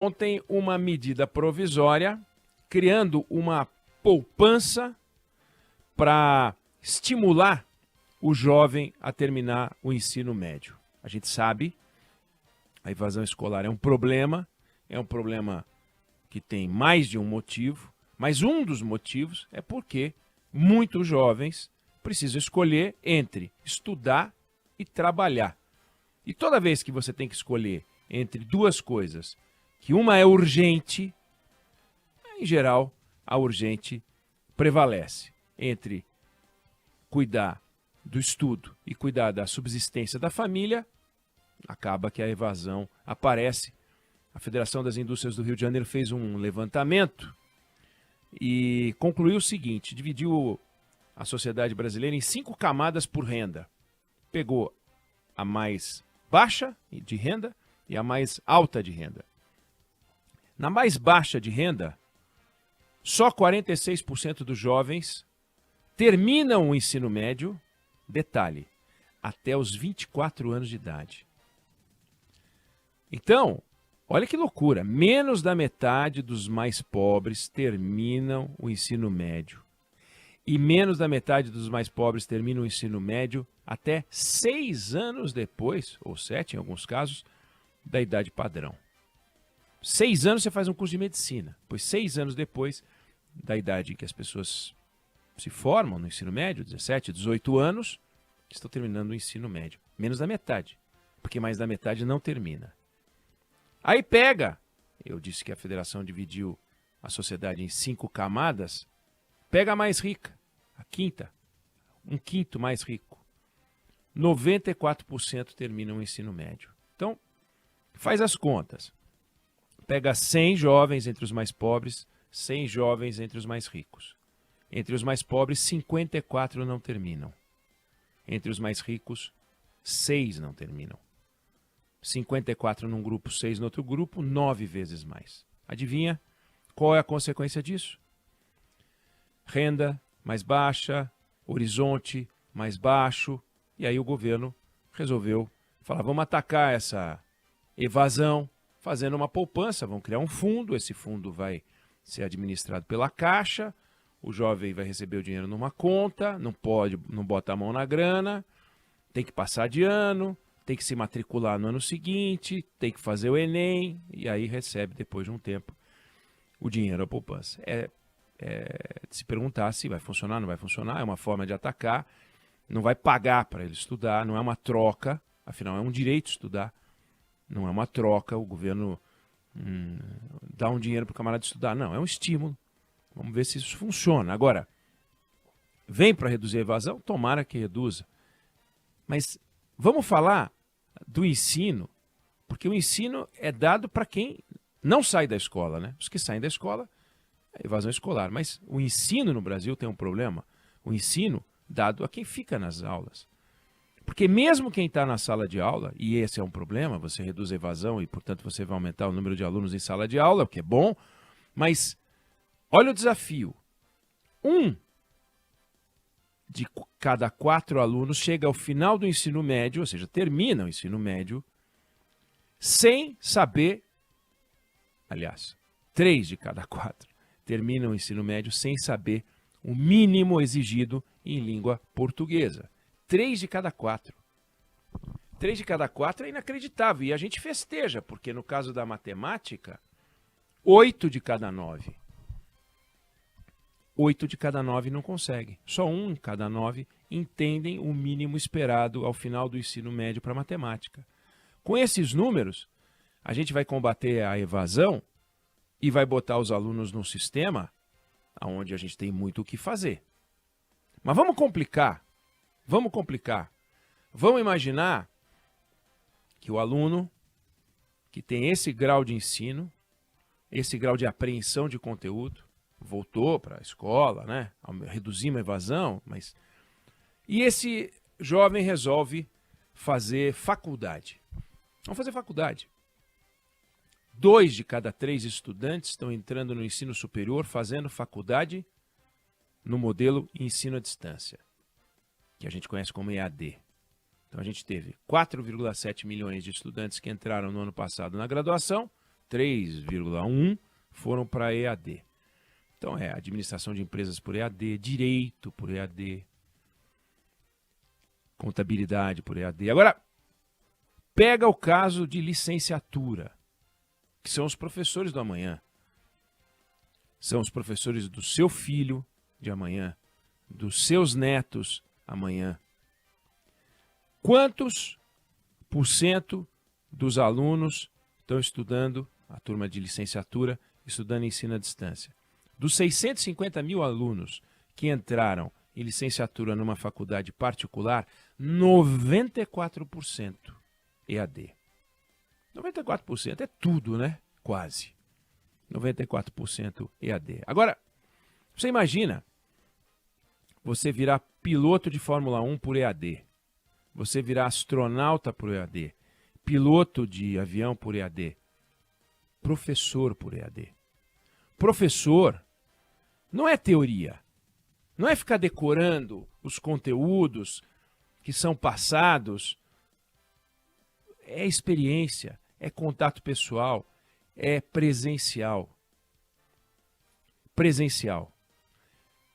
ontem uma medida provisória criando uma poupança para estimular o jovem a terminar o ensino médio. A gente sabe, a evasão escolar é um problema que tem mais de um motivo, mas um dos motivos é porque muitos jovens precisam escolher entre estudar e trabalhar. E toda vez que você tem que escolher entre duas coisas, que uma é urgente, em geral, a urgente prevalece entre cuidar do estudo e cuidar da subsistência da família, acaba que a evasão aparece. A Federação das Indústrias do Rio de Janeiro fez um levantamento e concluiu o seguinte: dividiu a sociedade brasileira em 5 camadas por renda. Pegou a mais baixa de renda e a mais alta de renda. Na mais baixa de renda, só 46% dos jovens terminam o ensino médio, detalhe, até os 24 anos de idade. Então, olha que loucura, menos da metade dos mais pobres terminam o ensino médio. E menos da metade dos mais pobres terminam o ensino médio até 6 anos depois, ou 7 em alguns casos, da idade padrão. 6 anos você faz um curso de medicina, pois 6 anos depois da idade em que as pessoas se formam no ensino médio, 17, 18 anos, estão terminando o ensino médio. Menos da metade, porque mais da metade não termina. Aí pega, eu disse que a federação dividiu a sociedade em 5 camadas, pega a mais rica, a quinta, um quinto mais rico. 94% terminam o ensino médio. Então, faz as contas. Pega 100 jovens entre os mais pobres, 100 jovens entre os mais ricos. Entre os mais pobres, 54 não terminam. Entre os mais ricos, 6 não terminam. 54 num grupo, 6 no outro grupo, 9 vezes mais. Adivinha qual é a consequência disso? Renda mais baixa, horizonte mais baixo, e aí o governo resolveu falar, vamos atacar essa evasão fazendo uma poupança, vão criar um fundo, esse fundo vai ser administrado pela Caixa, o jovem vai receber o dinheiro numa conta, não bota a mão na grana, tem que passar de ano, tem que se matricular no ano seguinte, tem que fazer o Enem, e aí recebe, depois de um tempo, o dinheiro da poupança. É de se perguntar se vai funcionar, não vai funcionar, é uma forma de atacar, não vai pagar para ele estudar, não é uma troca, afinal é um direito estudar, não é uma troca, o governo dá um dinheiro para o camarada estudar, não, é um estímulo. Vamos ver se isso funciona. Agora, vem para reduzir a evasão? Tomara que reduza. Mas vamos falar do ensino, porque o ensino é dado para quem não sai da escola, né? Os que saem da escola, é evasão escolar. Mas o ensino no Brasil tem um problema. O ensino dado a quem fica nas aulas. Porque mesmo quem está na sala de aula, e esse é um problema, você reduz a evasão e, portanto, você vai aumentar o número de alunos em sala de aula, o que é bom, mas olha o desafio. 1 de cada 4 alunos chega ao final do ensino médio, ou seja, termina o ensino médio, sem saber, aliás, 3 de cada 4 terminam o ensino médio sem saber o mínimo exigido em língua portuguesa. 3 de cada 4. 3 de cada 4 é inacreditável. E a gente festeja, porque no caso da matemática, 8 de cada 9. 8 de cada 9 não conseguem. Só 1 em cada 9 entendem o mínimo esperado ao final do ensino médio para matemática. Com esses números, a gente vai combater a evasão e vai botar os alunos num sistema onde a gente tem muito o que fazer. Mas vamos complicar. Vamos complicar. Vamos imaginar que o aluno que tem esse grau de ensino, esse grau de apreensão de conteúdo, voltou para a escola, né? Reduzimos a evasão, mas... E esse jovem resolve fazer faculdade. Vamos fazer faculdade. 2 de cada 3 estudantes estão entrando no ensino superior fazendo faculdade no modelo ensino à distância, que a gente conhece como EAD. Então a gente teve 4,7 milhões de estudantes que entraram no ano passado na graduação, 3,1 foram para EAD. Então administração de empresas por EAD, direito por EAD, contabilidade por EAD. Agora, pega o caso de licenciatura, que são os professores do amanhã. São os professores do seu filho de amanhã, dos seus netos amanhã. Quantos por cento dos alunos estão estudando, a turma de licenciatura, estudando ensino à distância? Dos 650 mil alunos que entraram em licenciatura numa faculdade particular, 94% EAD. 94% é tudo, né? Quase. 94% EAD. Agora, você imagina você virar piloto de Fórmula 1 por EAD, você virar astronauta por EAD, piloto de avião por EAD, professor por EAD. Professor não é teoria, não é ficar decorando os conteúdos que são passados, é experiência, é contato pessoal, é presencial. Presencial.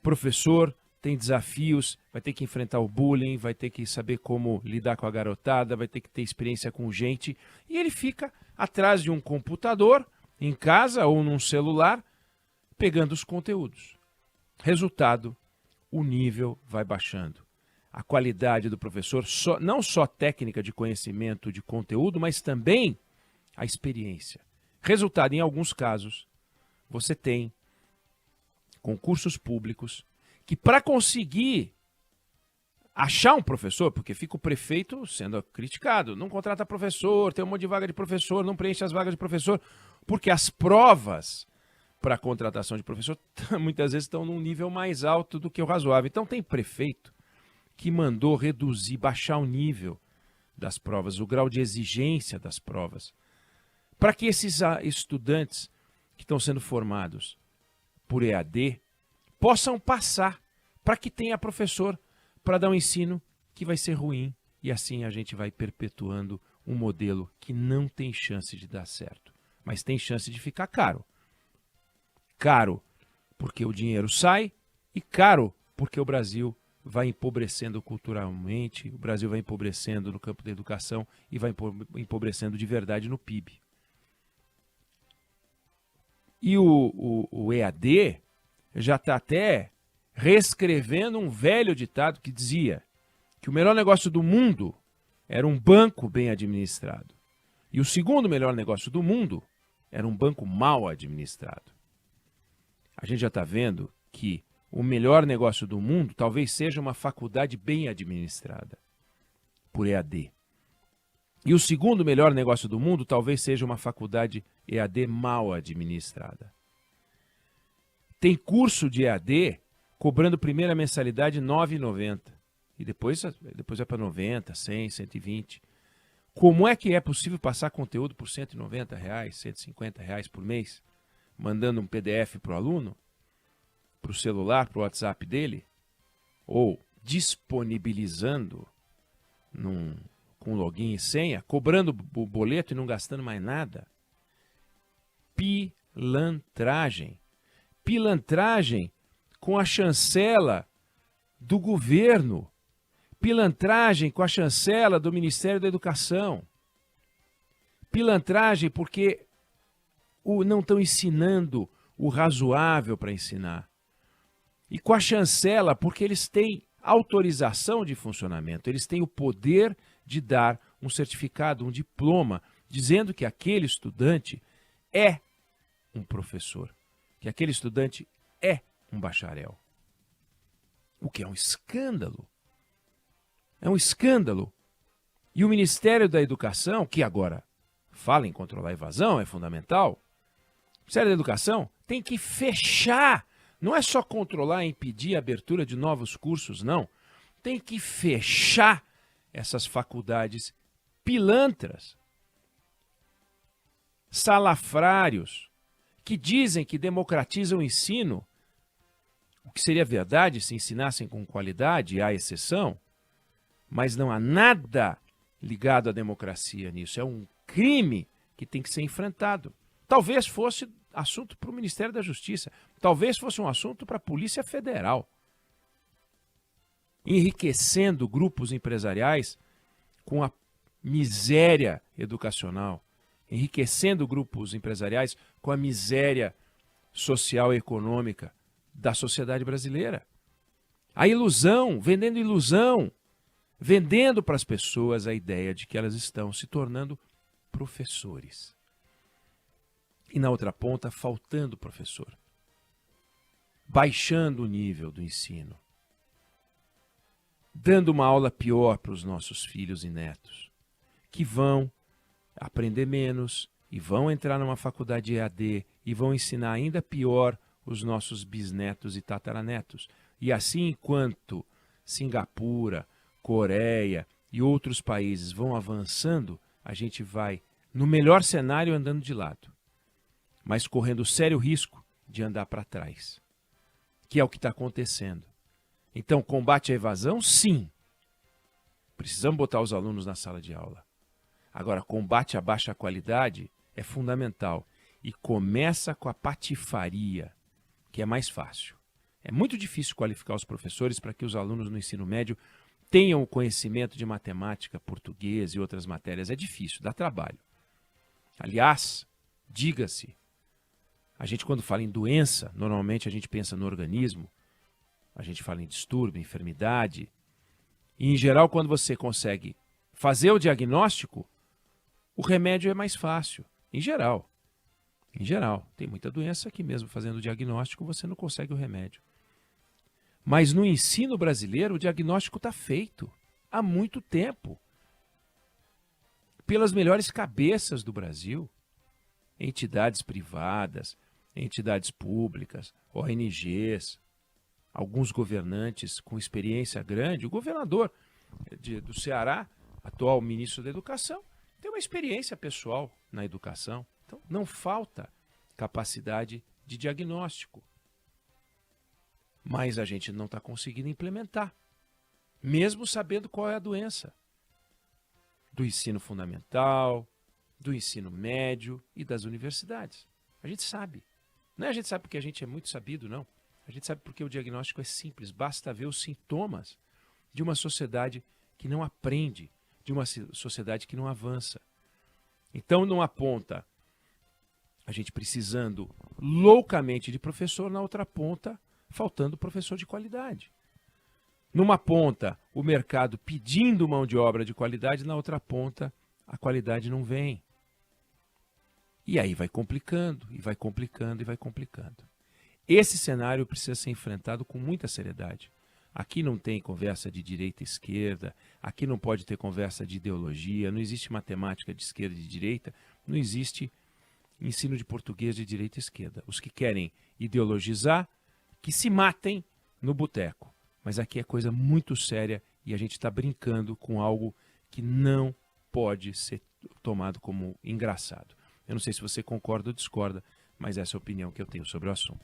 Professor tem desafios, vai ter que enfrentar o bullying, vai ter que saber como lidar com a garotada, vai ter que ter experiência com gente, e ele fica atrás de um computador, em casa ou num celular, pegando os conteúdos. Resultado, o nível vai baixando. A qualidade do professor, não só técnica de conhecimento de conteúdo, mas também a experiência. Resultado, em alguns casos, você tem concursos públicos que, para conseguir achar um professor, porque fica o prefeito sendo criticado, não contrata professor, tem um monte de vaga de professor, não preenche as vagas de professor, porque as provas para a contratação de professor muitas vezes estão num nível mais alto do que o razoável. Então tem prefeito que mandou reduzir, baixar o nível das provas, o grau de exigência das provas, para que esses estudantes que estão sendo formados por EAD possam passar, para que tenha professor para dar um ensino que vai ser ruim, e assim a gente vai perpetuando um modelo que não tem chance de dar certo, mas tem chance de ficar caro. Caro porque o dinheiro sai e caro porque o Brasil vai empobrecendo culturalmente, o Brasil vai empobrecendo no campo da educação e vai empobrecendo de verdade no PIB. E o EAD já está até reescrevendo um velho ditado que dizia que o melhor negócio do mundo era um banco bem administrado. E o segundo melhor negócio do mundo era um banco mal administrado. A gente já está vendo que o melhor negócio do mundo talvez seja uma faculdade bem administrada, por EAD. E o segundo melhor negócio do mundo talvez seja uma faculdade EAD mal administrada. Tem curso de EAD cobrando primeira mensalidade R$ 9,90. E depois vai para 90, 100, 120. Como é que é possível passar conteúdo por R$ 190, R$ 150 por mês? Mandando um PDF para o aluno, para o celular, para o WhatsApp dele, ou disponibilizando com login e senha, cobrando o boleto e não gastando mais nada. Pilantragem. Pilantragem com a chancela do governo. Pilantragem com a chancela do Ministério da Educação. Pilantragem porque não estão ensinando o razoável para ensinar. E com a chancela porque eles têm autorização de funcionamento, eles têm o poder de dar um certificado, um diploma, dizendo que aquele estudante é um professor, que aquele estudante é um bacharel. O que é um escândalo. É um escândalo. E o Ministério da Educação, que agora fala em controlar a evasão, é fundamental, o Ministério da Educação tem que fechar, não é só controlar e impedir a abertura de novos cursos, não. Tem que fechar essas faculdades pilantras, salafrários, que dizem que democratizam o ensino, o que seria verdade se ensinassem com qualidade, há exceção, mas não há nada ligado à democracia nisso. É um crime que tem que ser enfrentado. Talvez fosse assunto para o Ministério da Justiça. Talvez fosse um assunto para a Polícia Federal. Enriquecendo grupos empresariais com a miséria educacional. Enriquecendo grupos empresariais com a miséria social e econômica da sociedade brasileira. A ilusão, vendendo para as pessoas a ideia de que elas estão se tornando professores. E na outra ponta, faltando professor. Baixando o nível do ensino. Dando uma aula pior para os nossos filhos e netos, que vão aprender menos e vão entrar numa faculdade EAD e vão ensinar ainda pior os nossos bisnetos e tataranetos. E assim, enquanto Singapura, Coreia e outros países vão avançando, a gente vai, no melhor cenário, andando de lado, mas correndo sério risco de andar para trás, que é o que está acontecendo. Então, combate à evasão, sim. Precisamos botar os alunos na sala de aula. Agora, combate à baixa qualidade é fundamental. E começa com a patifaria, que é mais fácil. É muito difícil qualificar os professores para que os alunos no ensino médio tenham o conhecimento de matemática, português e outras matérias. É difícil, dá trabalho. Aliás, diga-se, a gente quando fala em doença, normalmente a gente pensa no organismo, a gente fala em distúrbio, enfermidade. E, em geral, quando você consegue fazer o diagnóstico, o remédio é mais fácil. Em geral. Em geral. Tem muita doença que mesmo fazendo o diagnóstico você não consegue o remédio. Mas no ensino brasileiro o diagnóstico está feito há muito tempo. Pelas melhores cabeças do Brasil. Entidades privadas, entidades públicas, ONGs, alguns governantes com experiência grande. O governador do Ceará, atual ministro da Educação, tem uma experiência pessoal na educação. Então, não falta capacidade de diagnóstico. Mas a gente não está conseguindo implementar, mesmo sabendo qual é a doença. Do ensino fundamental, do ensino médio e das universidades. A gente sabe. Não é a gente sabe porque a gente é muito sabido, não. A gente sabe porque o diagnóstico é simples. Basta ver os sintomas de uma sociedade que não aprende, de uma sociedade que não avança. Então, numa ponta, a gente precisando loucamente de professor, na outra ponta, faltando professor de qualidade. Numa ponta, o mercado pedindo mão de obra de qualidade, na outra ponta, a qualidade não vem. E aí vai complicando, e vai complicando, e vai complicando. Esse cenário precisa ser enfrentado com muita seriedade. Aqui não tem conversa de direita e esquerda, aqui não pode ter conversa de ideologia, não existe matemática de esquerda e de direita, não existe ensino de português de direita e esquerda. Os que querem ideologizar, que se matem no boteco. Mas aqui é coisa muito séria e a gente está brincando com algo que não pode ser tomado como engraçado. Eu não sei se você concorda ou discorda, mas essa é a opinião que eu tenho sobre o assunto.